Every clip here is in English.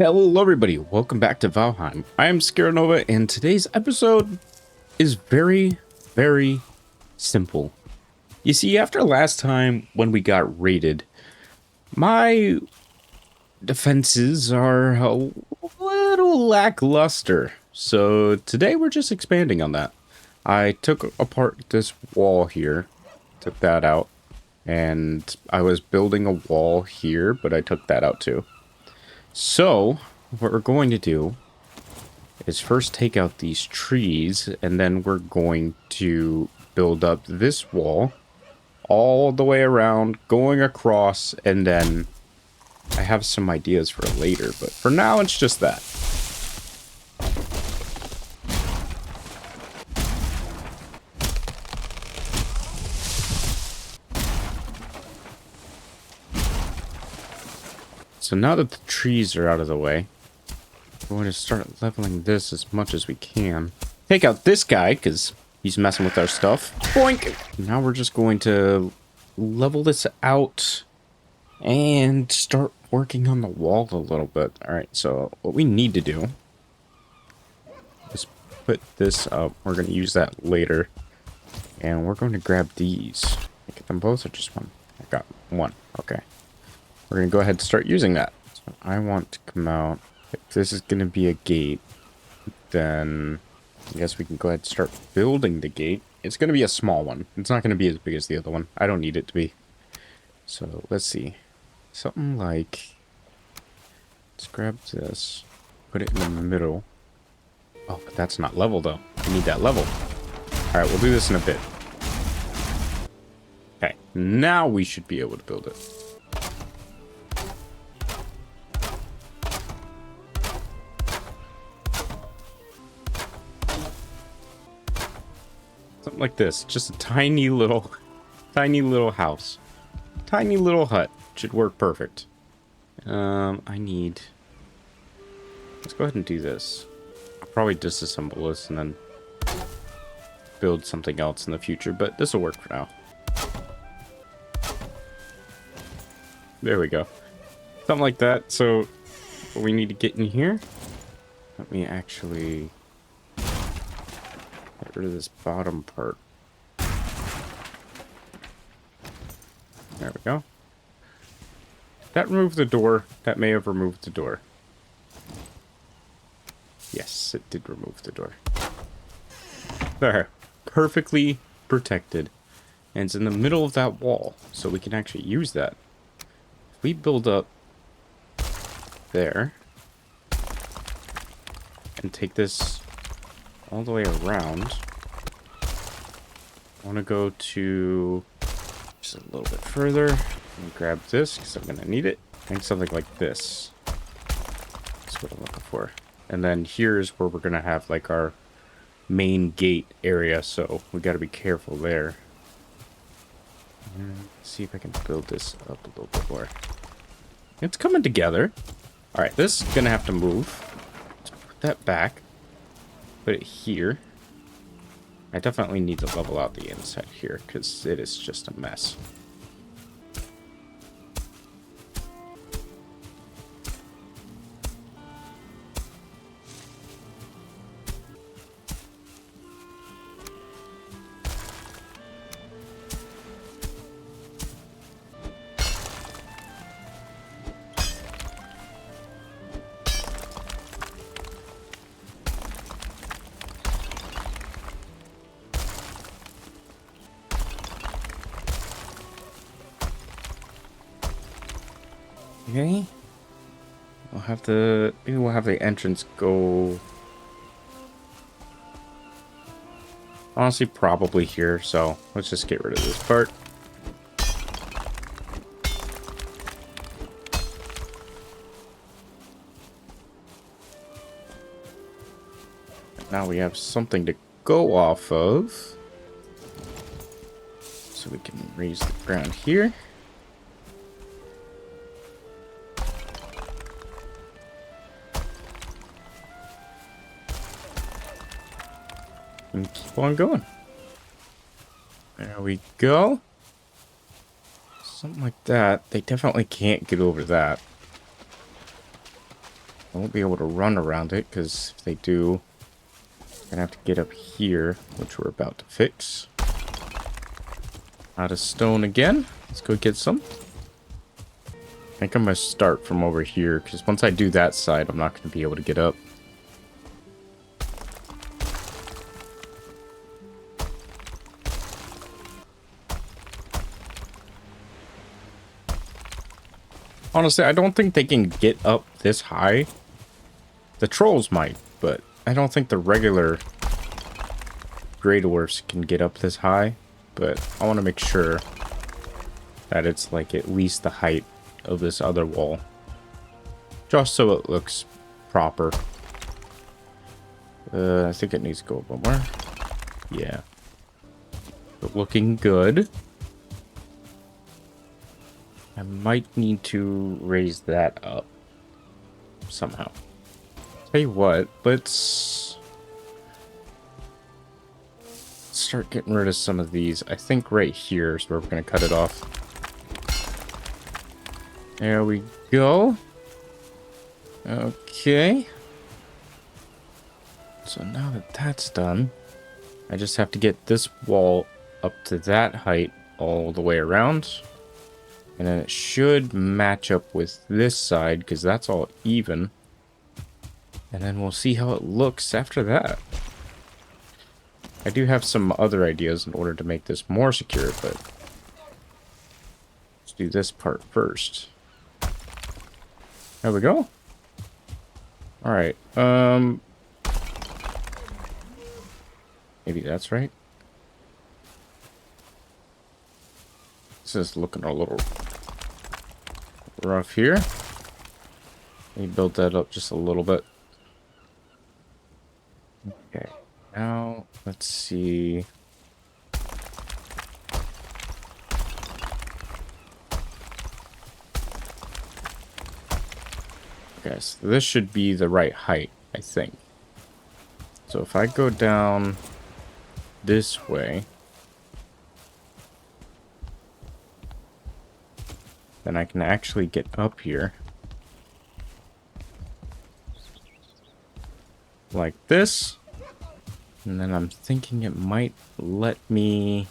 Hello everybody, welcome back to Valheim. I am Scarenova and today's episode is very simple. You see, after last time when we got raided, my defenses are a little lackluster. So today we're just expanding on that. I took apart this wall here, took that out, and I was building a wall here, but I took that out too. So, what we're going to do is first take out these trees, and then we're going to build up this wall all the way around, going across, and then I have some ideas for later, but for now it's just that. So now that the trees are out of the way, we're going to start leveling this as much as we can. Take out this guy, because he's messing with our stuff. Boink! Now we're just going to level this out and start working on the wall a little bit. Alright, so what we need to do is put this up. We're going to use that later. And we're going to grab these. Get them both or just one? I got one. Okay. We're going to go ahead and start using that. So I want to come out. If this is going to be a gate, then I guess we can go ahead and start building the gate. It's going to be a small one. It's not going to be as big as the other one. I don't need it to be. So let's see. Something like... Let's grab this. Put it in the middle. Oh, but that's not level though. We need that level. Alright, we'll do this in a bit. Okay, now we should be able to build it. Something like this. Just a tiny little house. Tiny little hut. Should work perfect. I need... Let's go ahead and do this. I'll probably disassemble this and then build something else in the future, but this will work for now. There we go. Something like that. So, what we need to get in here... Let me actually... Get rid of this bottom part. There we go. That removed the door. That may have removed the door. Yes, it did remove the door. There. Perfectly protected. And it's in the middle of that wall, so we can actually use that. If we build up there and take this all the way around. I want to go to just a little bit further and grab this because I'm going to need it. I think something like this. That's what I'm looking for. And then here's where we're going to have like our main gate area, so we got to be careful there. And let's see if I can build this up a little bit more. It's coming together. All right, this is going to have to move. Let's put that back. Put it here. I definitely need to level out the inside here because it is just a mess. Okay. Maybe we'll have the entrance go. Honestly, probably here, so let's just get rid of this part. Now we have something to go off of. So we can raise the ground here. And keep on going. There we go. Something like that. They definitely can't get over that. I won't be able to run around it, because if they do, I'm gonna have to get up here, which we're about to fix. Out of stone again. Let's go get some. I think I'm gonna start from over here, because once I do that side, I'm not gonna be able to get up. Honestly, I don't think they can get up this high. The trolls might, but I don't think the regular Grey Dwarfs can get up this high. But I want to make sure that it's like at least the height of this other wall. Just so it looks proper. I think it needs to go up one more. Yeah. But looking good. I might need to raise that up somehow. Tell you what, let's start getting rid of some of these. I think right here is where we're going to cut it off. There we go. Okay. So now that that's done, I just have to get this wall up to that height all the way around. And then it should match up with this side, because that's all even. And then we'll see how it looks after that. I do have some other ideas in order to make this more secure, but let's do this part first. There we go. Alright, maybe that's right. This is looking a little rough here. Let me build that up just a little bit. Okay, now let's see. Okay, so this should be the right height, I think. So if I go down this way, then I can actually get up here. Like this. And then I'm thinking it might let me...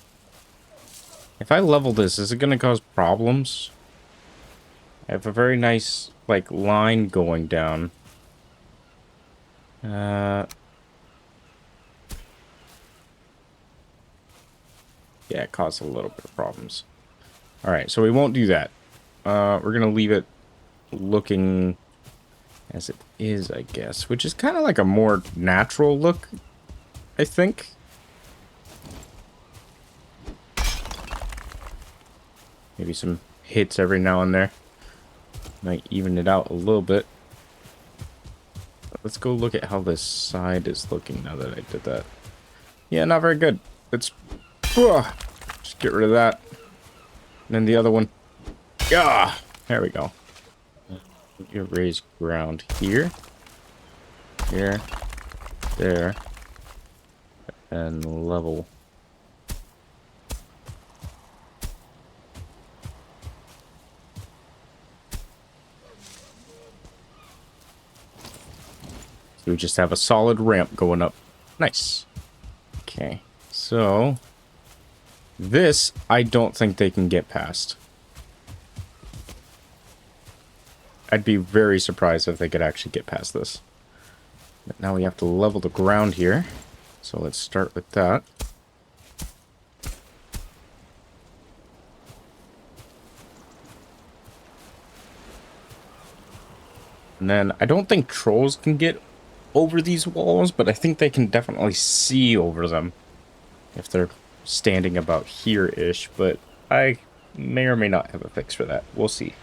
If I level this, is it going to cause problems? I have a very nice, like, line going down. Yeah, it caused a little bit of problems. Alright, so we won't do that. We're going to leave it looking as it is, I guess. Which is kind of like a more natural look, I think. Maybe some hits every now and there. Might even it out a little bit. Let's go look at how this side is looking now that I did that. Yeah, not very good. Let's just get rid of that. And then the other one. Yeah, there we go. You raise ground here, here, there, and level. So we just have a solid ramp going up. Nice. Okay, so this I don't think they can get past. I'd be very surprised if they could actually get past this. But now we have to level the ground here. So let's start with that. And then I don't think trolls can get over these walls, but I think they can definitely see over them if they're standing about here-ish. But I may or may not have a fix for that. We'll see.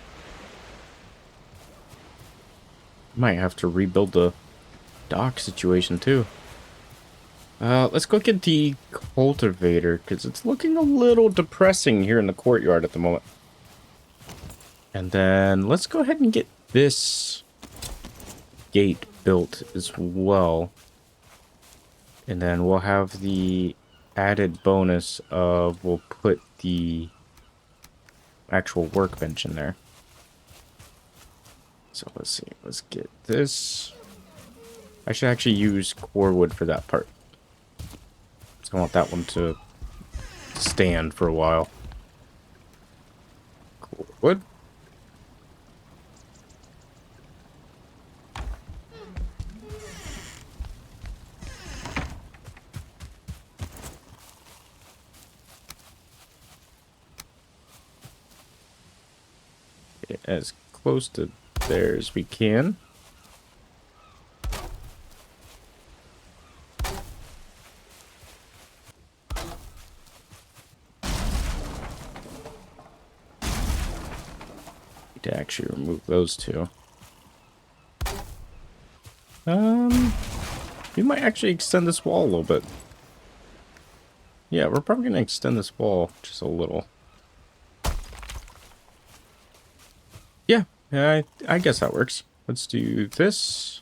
Might have to rebuild the dock situation too. Let's go get the cultivator, because it's looking a little depressing here in the courtyard at the moment. And then let's go ahead and get this gate built as well. And then we'll have the added bonus of we'll put the actual workbench in there. So let's see. Let's get this. I should actually use core wood for that part. So I want that one to stand for a while. Core wood. Get as close to there as we can. To actually remove those two. We might actually extend this wall a little bit. Yeah, we're probably gonna extend this wall just a little. Yeah, I guess that works. Let's do this.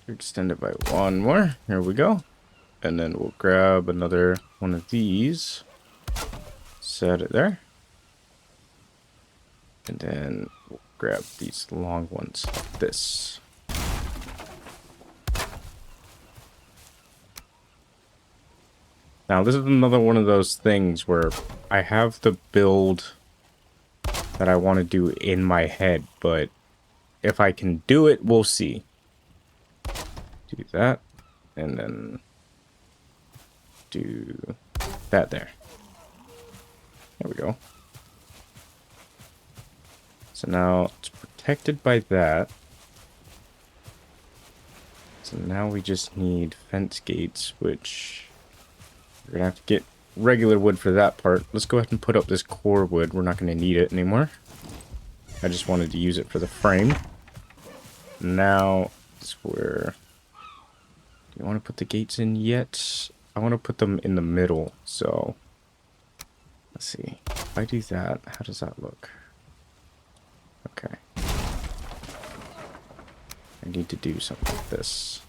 Extend it by one more. Here we go. And then we'll grab another one of these. Set it there. And then we'll grab these long ones like this. Now, this is another one of those things where I have the build that I want to do in my head, but if I can do it, we'll see. Do that, and then do that there. There we go. So now it's protected by that. So now we just need fence gates, which we're gonna have to get regular wood for that part. Let's go ahead and put up this core wood. We're not gonna need it anymore. I just wanted to use it for the frame. Now is where... Do you want to put the gates in yet? I want to put them in the middle, so... Let's see. If I do that, how does that look? Okay. I need to do something like this.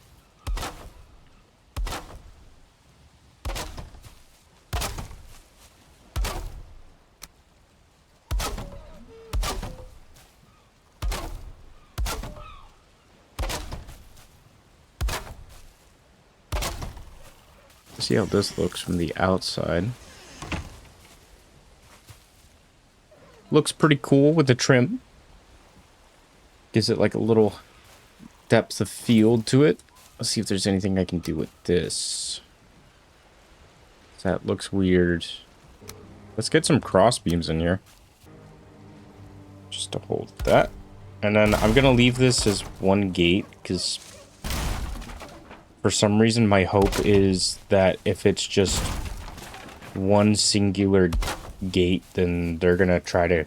See how this looks from the outside. Looks pretty cool with the trim. Gives it like a little depth of field to it. Let's see if there's anything I can do with this. That looks weird. Let's get some cross beams in here. Just to hold that. And then I'm going to leave this as one gate because for some reason my hope is that if it's just one singular gate, then they're going to try to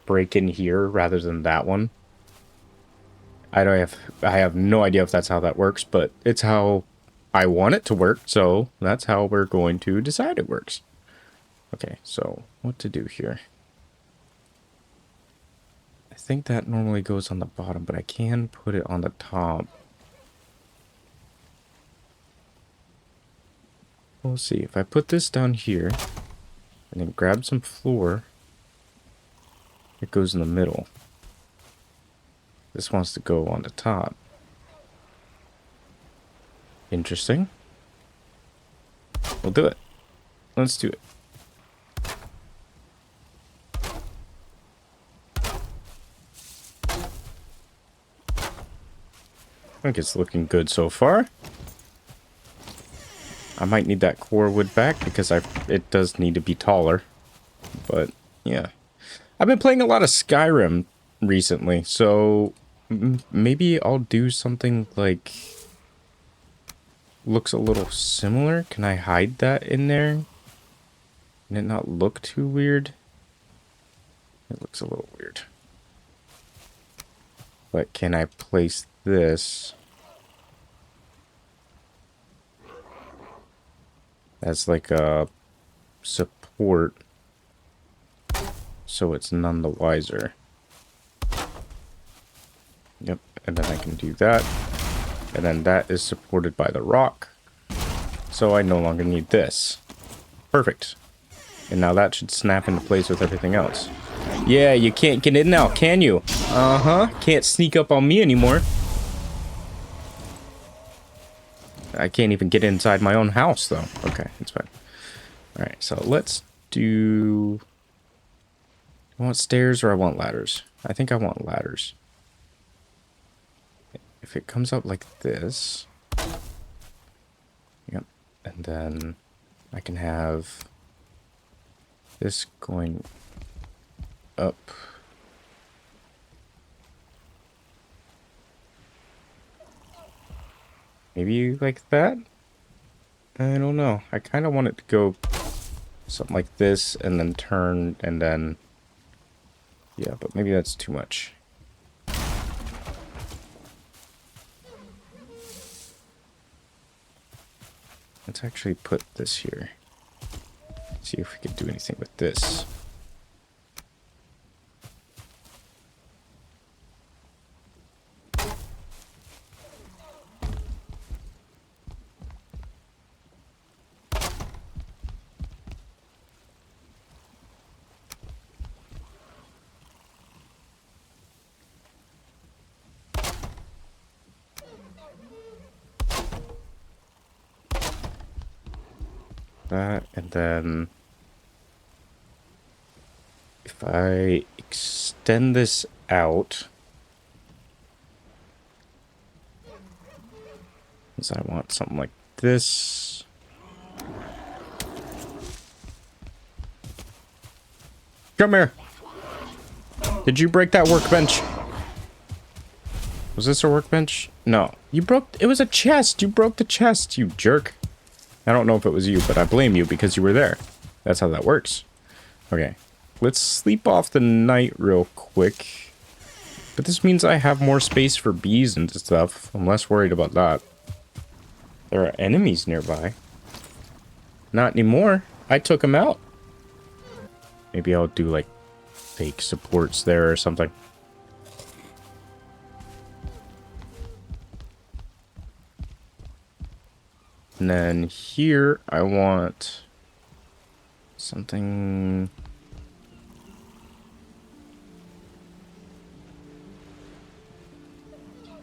break in here rather than that one. I have no idea if that's how that works, but it's how I want it to work, so that's how we're going to decide it works. Okay, so what to do here? I think that normally goes on the bottom, but I can put it on the top. We'll see. If I put this down here, and then grab some floor, it goes in the middle. This wants to go on the top. Interesting. We'll do it. Let's do it. I think it's looking good so far. I might need that core wood back because it does need to be taller. But yeah. I've been playing a lot of Skyrim recently, so maybe I'll do something like looks a little similar. Can I hide that in there? Can it not look too weird? It looks a little weird. But can I place this as like a support so it's none the wiser? Yep, and then I can do that. And then that is supported by the rock. So I no longer need this. Perfect. And now that should snap into place with everything else. Yeah, you can't get in now, can you? Uh-huh. Can't sneak up on me anymore. I can't even get inside my own house, though. Okay, it's fine. Alright, so let's do... I want stairs or I want ladders? I think I want ladders. If it comes up like this... Yep. And then I can have this going up. Maybe like that? I don't know. I kind of want it to go something like this and then turn and then... Yeah, but maybe that's too much. Let's actually put this here. See if we can do anything with this. That, and then if I extend this out, because I want something like this. Come here. Did you break that workbench? Was this a workbench? No. You broke... It was a chest. You broke the chest, you jerk. I don't know if it was you, but I blame you because you were there. That's how that works. Okay. Let's sleep off the night real quick. But this means I have more space for bees and stuff. I'm less worried about that. There are enemies nearby. Not anymore. I took them out. Maybe I'll do like fake supports there or something. And then here I want something.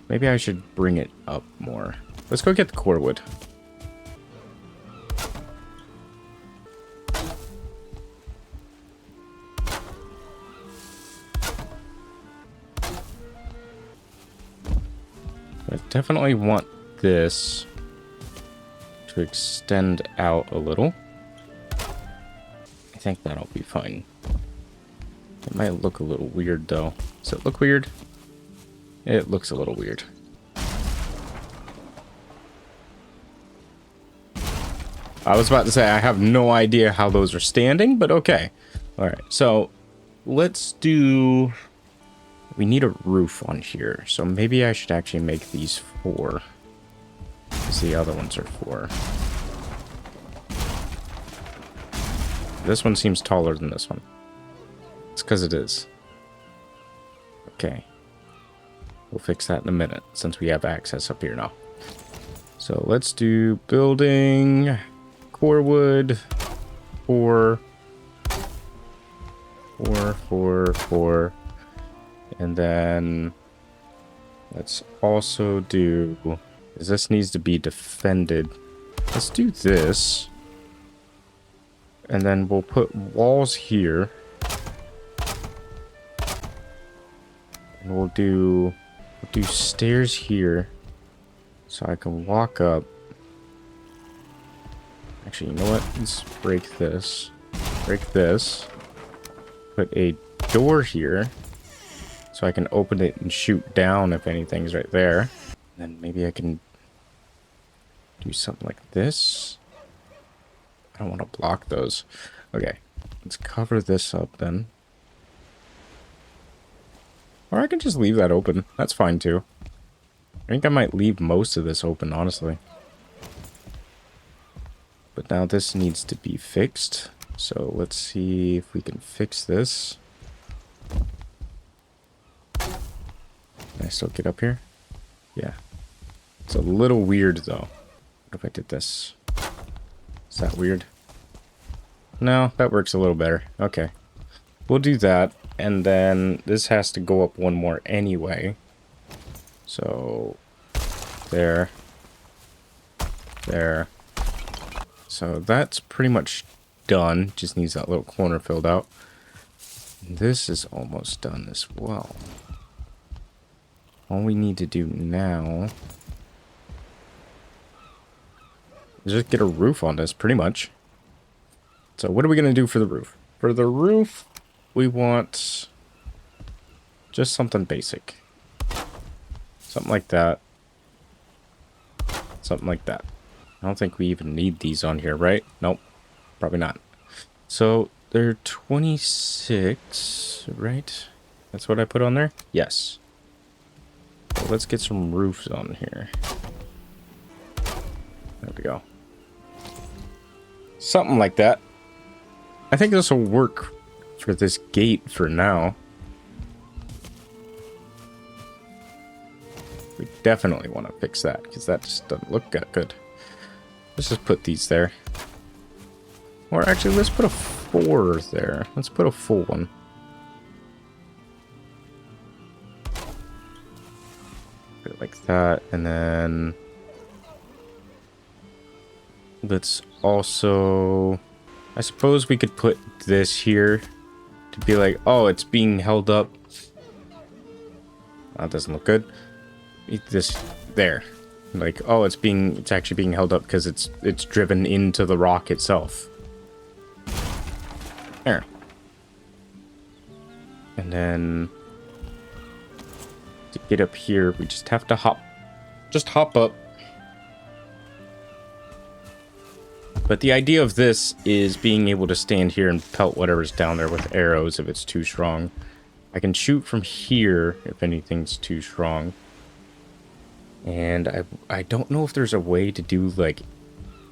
Maybe I should bring it up more. Let's go get the core wood. I definitely want this to extend out a little. I think that'll be fine. It might look a little weird though. Does it look weird? It looks a little weird. I was about to say I have no idea how those are standing, but okay. Alright, so let's do... We need a roof on here, so maybe I should actually make these 4. Because the other ones are 4. This one seems taller than this one. It's because it is. Okay. We'll fix that in a minute, since we have access up here now. So let's do building, core wood, 4, 4, 4, 4. And then let's also do, because this needs to be defended. Let's do this. And then we'll put walls here. And we'll do stairs here. So I can walk up. Actually, you know what? Let's break this. Break this. Put a door here. So I can open it and shoot down if anything's right there. Then maybe I can do something like this. I don't want to block those. Okay, let's cover this up then. Or I can just leave that open. That's fine too. I think I might leave most of this open, honestly. But now this needs to be fixed. So let's see if we can fix this. Can I still get up here? Yeah. It's a little weird though. What if I did this? Is that weird? No, that works a little better. Okay. We'll do that. And then this has to go up one more anyway. So there. There. So that's pretty much done. Just needs that little corner filled out. This is almost done as well. All we need to do now is just get a roof on this, pretty much. So what are we going to do for the roof? For the roof, we want just something basic. Something like that. Something like that. I don't think we even need these on here, right? Nope. Probably not. So they're 26, right? That's what I put on there? Yes. So let's get some roofs on here. There we go. Something like that. I think this will work for this gate for now. We definitely want to fix that because that just doesn't look good. Let's just put these there. Or actually, let's put a 4 there. Let's put a full one. Put it like that, and then let's also, I suppose we could put this here to be like, oh, it's being held up. That doesn't look good. This there, like, oh, it's actually being held up because it's driven into the rock itself. There. And then to get up here, we just have to hop up. But the idea of this is being able to stand here and pelt whatever's down there with arrows if it's too strong. I can shoot from here if anything's too strong. And I don't know if there's a way to do like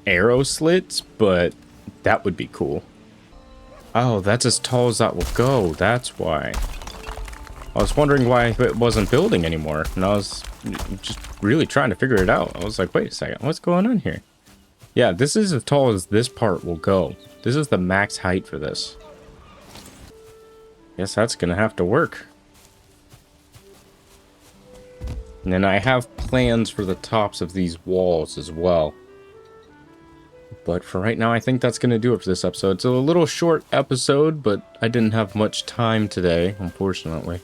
arrow slits, but that would be cool. Oh, that's as tall as that will go. That's why. I was wondering why it wasn't building anymore. And I was just really trying to figure it out. I was like, wait a second, what's going on here? Yeah, this is as tall as this part will go. This is the max height for this. Guess that's gonna have to work. And then I have plans for the tops of these walls as well. But for right now, I think that's going to do it for this episode. It's a little short episode, but I didn't have much time today, unfortunately.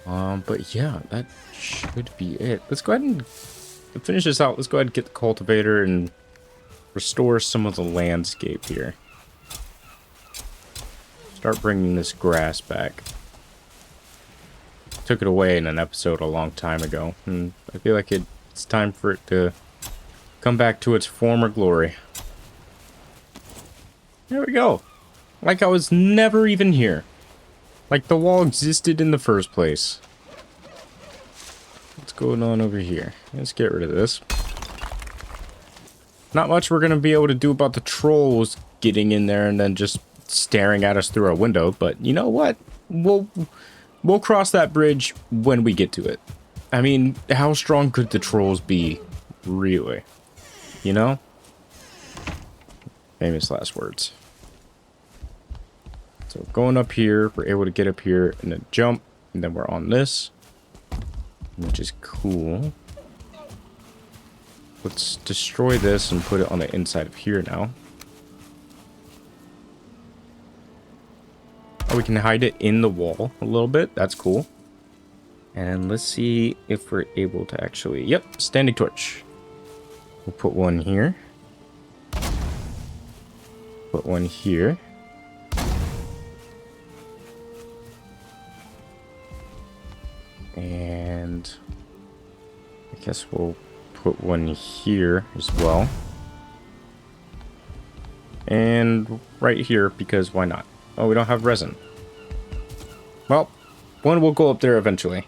But yeah, that should be it. Let's go ahead and finish this out. Let's go ahead and get the cultivator and restore some of the landscape here. Start bringing this grass back. Took it away in an episode a long time ago, and I feel like it's time for it to come back to its former glory. There we go. Like I was never even here. Like the wall existed in the first place. What's going on over here? Let's get rid of this. Not much we're going to be able to do about the trolls getting in there and then just staring at us through our window, but you know what? We'll cross that bridge when we get to it. I mean, how strong could the trolls be, really? You know? Famous last words. So going up here, we're able to get up here and then jump, and then we're on this, which is cool. Let's destroy this and put it on the inside of here now. Oh, we can hide it in the wall a little bit. That's cool. And let's see if we're able to actually... Yep, standing torch. We'll put one here. Put one here. And I guess we'll put one here as well. And right here, because why not? Oh, we don't have resin. Well, one will go up there eventually.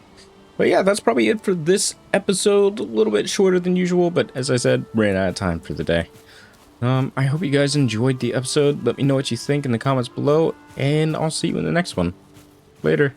But yeah, that's probably it for this episode. A little bit shorter than usual, but as I said, ran out of time for the day. I hope you guys enjoyed the episode. Let me know what you think in the comments below, and I'll see you in the next one. Later.